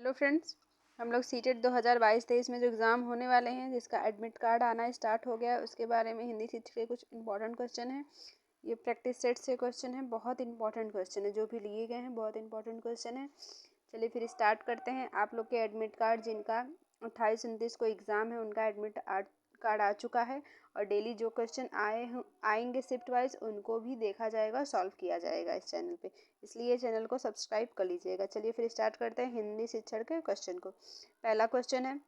Hello friends, हम लोग CTET 2022-23 में जो एग्ज़ाम होने वाले हैं जिसका एडमिट कार्ड आना स्टार्ट हो गया है उसके बारे में हिंदी शिक्षा के कुछ इंपॉर्टेंट क्वेश्चन हैं। ये प्रैक्टिस सेट से क्वेश्चन है, बहुत इंपॉर्टेंट क्वेश्चन है, जो भी लिए गए हैं बहुत इंपॉर्टेंट क्वेश्चन है। चलिए फिर स्टार्ट करते हैं। आप लोग के एडमिट कार्ड जिनका 28-29 को एग्ज़ाम है उनका एडमिट कार्ड आ चुका है और डेली जो क्वेश्चन आएंगे शिफ्ट वाइज उनको भी देखा जाएगा, सॉल्व किया जाएगा इस चैनल पे, इसलिए चैनल को सब्सक्राइब कर लीजिएगा। चलिए फिर स्टार्ट करते हैं हिंदी शिक्षण के क्वेश्चन को। पहला क्वेश्चन है,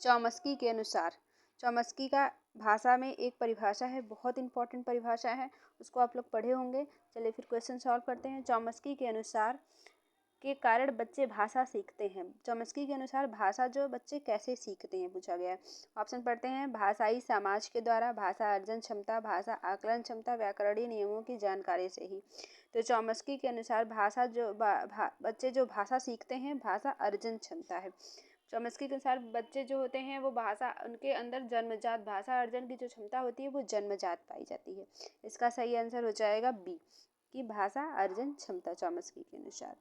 चौमस्की के अनुसार। चौमस्की का भाषा में एक परिभाषा है, बहुत इंपॉर्टेंट परिभाषा है, उसको आप लोग पढ़े होंगे। चलिए फिर क्वेश्चन सॉल्व करते हैं। चौमस्की के अनुसार के कारण बच्चे भाषा सीखते हैं। चॉम्स्की के अनुसार भाषा जो बच्चे कैसे सीखते हैं पूछा गया है। ऑप्शन पढ़ते हैं। भाषाई समाज के द्वारा, भाषा अर्जन क्षमता, भाषा आकलन क्षमता, व्याकरणीय नियमों की जानकारी से ही। तो चॉम्स्की के अनुसार भाषा जो बच्चे जो भाषा सीखते हैं भाषा अर्जन क्षमता है। चॉम्स्की के अनुसार बच्चे जो होते हैं वो भाषा उनके अंदर जन्मजात भाषा अर्जन की जो क्षमता होती है वो जन्मजात पाई जाती है। इसका सही आंसर हो जाएगा बी की भाषा अर्जन क्षमता चॉम्स्की के अनुसार।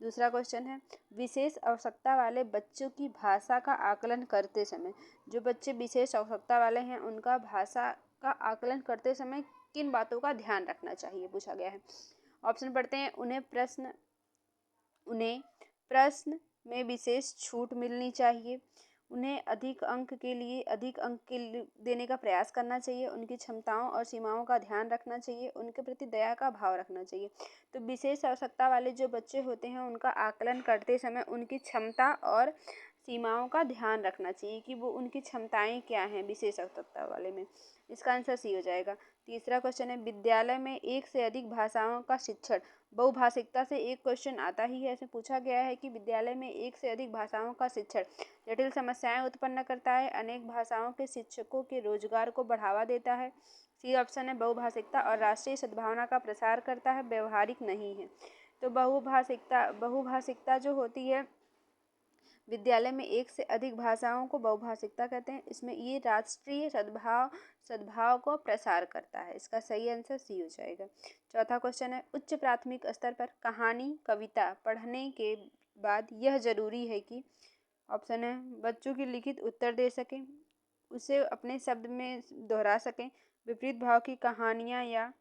दूसरा क्वेश्चन है, विशेष आवश्यकता वाले बच्चों की भाषा का आकलन करते समय। जो बच्चे विशेष आवश्यकता वाले हैं उनका भाषा का आकलन करते समय किन बातों का ध्यान रखना चाहिए पूछा गया है। ऑप्शन पढ़ते हैं। उन्हें प्रश्न में विशेष छूट मिलनी चाहिए, उन्हें अधिक अंक देने का प्रयास करना चाहिए, उनकी क्षमताओं और सीमाओं का ध्यान रखना चाहिए, उनके प्रति दया का भाव रखना चाहिए। तो विशेष आवश्यकता वाले जो बच्चे होते हैं उनका आकलन करते समय उनकी क्षमता और सीमाओं का ध्यान रखना चाहिए कि वो उनकी क्षमताएं क्या हैं विशेष आवश्यकता वाले में। इसका आंसर सी हो जाएगा। तीसरा क्वेश्चन है, विद्यालय में एक से अधिक भाषाओं का शिक्षण। बहुभाषिकता से एक क्वेश्चन आता ही है। इसमें पूछा गया है कि विद्यालय में एक से अधिक भाषाओं का शिक्षण जटिल समस्याएं उत्पन्न करता है, अनेक भाषाओं के शिक्षकों के रोजगार को बढ़ावा देता है। सी ऑप्शन है, बहुभाषिकता और राष्ट्रीय सद्भावना का प्रसार करता है, व्यवहारिक नहीं है। तो बहुभाषिकता जो होती है, विद्यालय में एक से अधिक भाषाओं को बहुभाषिकता कहते हैं। इसमें ये राष्ट्रीय सद्भाव को प्रसार करता है। इसका सही आंसर सी हो जाएगा। चौथा क्वेश्चन है, उच्च प्राथमिक स्तर पर कहानी कविता पढ़ने के बाद यह जरूरी है कि। ऑप्शन है, बच्चों की लिखित उत्तर दे सकें, उसे अपने शब्द में दोहरा सकें, विपरीत भाव की कहानियाँ या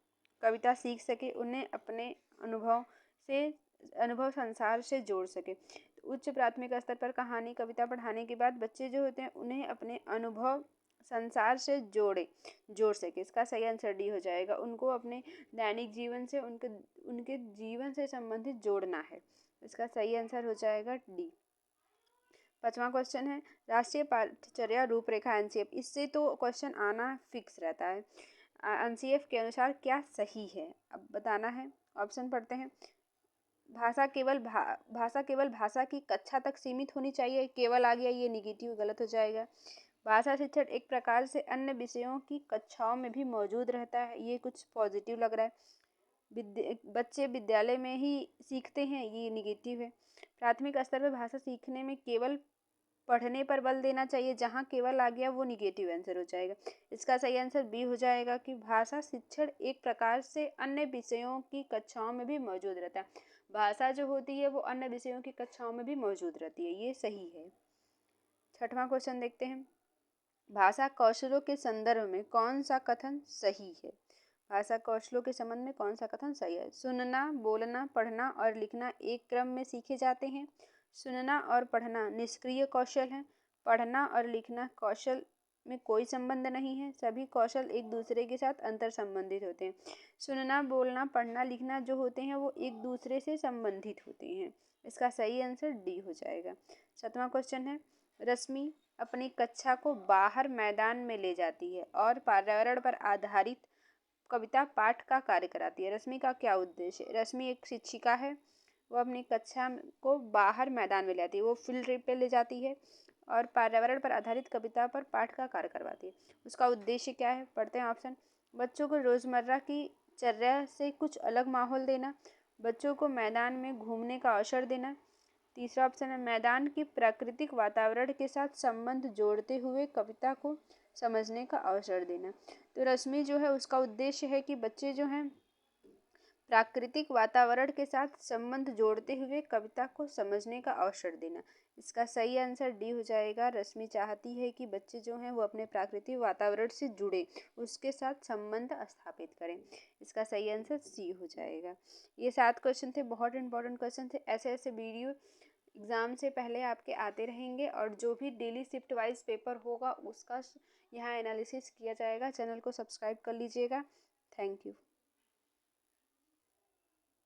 कविता सीख सके, उन्हें अपने अनुभव संसार से जोड़ सके। तो उच्च प्राथमिक स्तर पर कहानी कविता पढ़ाने के बाद बच्चे जो होते हैं उन्हें अपने अनुभव संसार से जोड़ सके। इसका सही आंसर डी हो जाएगा। उनको अपने दैनिक जीवन से उनके जीवन से संबंधित जोड़ना है। इसका सही आंसर हो जाएगा डी। पांचवा क्वेश्चन है, राष्ट्रीय पाठ्यचर्या रूपरेखा एनसीएफ। इससे तो क्वेश्चन आना फिक्स रहता है। एनसीएफ के अनुसार क्या सही है अब बताना है। ऑप्शन पढ़ते हैं। भाषा केवल भाषा की कक्षा तक सीमित होनी चाहिए। केवल आ गया, ये निगेटिव गलत हो जाएगा। भाषा शिक्षण एक प्रकार से अन्य विषयों की कक्षाओं में भी मौजूद रहता है, ये कुछ पॉजिटिव लग रहा है। बच्चे विद्यालय में ही सीखते हैं, ये निगेटिव है। प्राथमिक स्तर पर भाषा सीखने में केवल पढ़ने पर बल देना चाहिए, जहाँ केवल आ गया वो निगेटिव आंसर हो जाएगा। इसका सही आंसर बी हो जाएगा कि भाषा शिक्षण एक प्रकार से अन्य विषयों की कक्षाओं में भी मौजूद रहता है। भाषा जो होती है वो अन्य विषयों की कक्षाओं में भी मौजूद रहती है, ये सही है। छठवां क्वेश्चन देखते हैं, भाषा कौशलों के संदर्भ में कौन सा कथन सही है। भाषा कौशलों के संबंध में कौन सा कथन सही है। सुनना, बोलना, पढ़ना और लिखना एक क्रम में सीखे जाते हैं। सुनना और पढ़ना निष्क्रिय कौशल हैं। पढ़ना और लिखना कौशल में कोई संबंध नहीं है। सभी कौशल एक दूसरे के साथ अंतर संबंधित होते हैं। सुनना, बोलना, पढ़ना, लिखना जो होते हैं वो एक दूसरे से संबंधित होते हैं। इसका सही आंसर डी हो जाएगा। सातवां क्वेश्चन है, रश्मि अपनी कक्षा को बाहर मैदान में ले जाती है और पर्यावरण पर आधारित कविता पाठ का कार्य कराती है। रश्मि का क्या उद्देश्य है। रश्मि एक शिक्षिका है, वो अपनी कक्षा को बाहर मैदान में ले जाती है, वो फील्ड ट्रिप पे ले जाती है और पर्यावरण पर आधारित कविता पर पाठ का कार्य करवाती है। उसका उद्देश्य क्या है पढ़ते हैं। ऑप्शन, बच्चों को रोजमर्रा की चर्या से कुछ अलग माहौल देना, बच्चों को मैदान में घूमने का अवसर देना। तीसरा ऑप्शन है, मैदान की प्राकृतिक वातावरण के साथ संबंध जोड़ते हुए कविता को समझने का अवसर देना। तो रश्मि जो है उसका उद्देश्य है कि बच्चे जो हैं प्राकृतिक वातावरण के साथ संबंध जोड़ते हुए कविता को समझने का अवसर देना। इसका सही आंसर डी हो जाएगा। रश्मि चाहती है कि बच्चे जो हैं वो अपने प्राकृतिक वातावरण से जुड़े, उसके साथ संबंध स्थापित करें। इसका सही आंसर सी हो जाएगा। ये 7 क्वेश्चन थे, बहुत इंपॉर्टेंट क्वेश्चन थे। ऐसे ऐसे वीडियो एग्ज़ाम से पहले आपके आते रहेंगे और जो भी डेली शिफ्ट वाइज पेपर होगा उसका यहाँ एनालिसिस किया जाएगा। चैनल को सब्सक्राइब कर लीजिएगा। Thank you.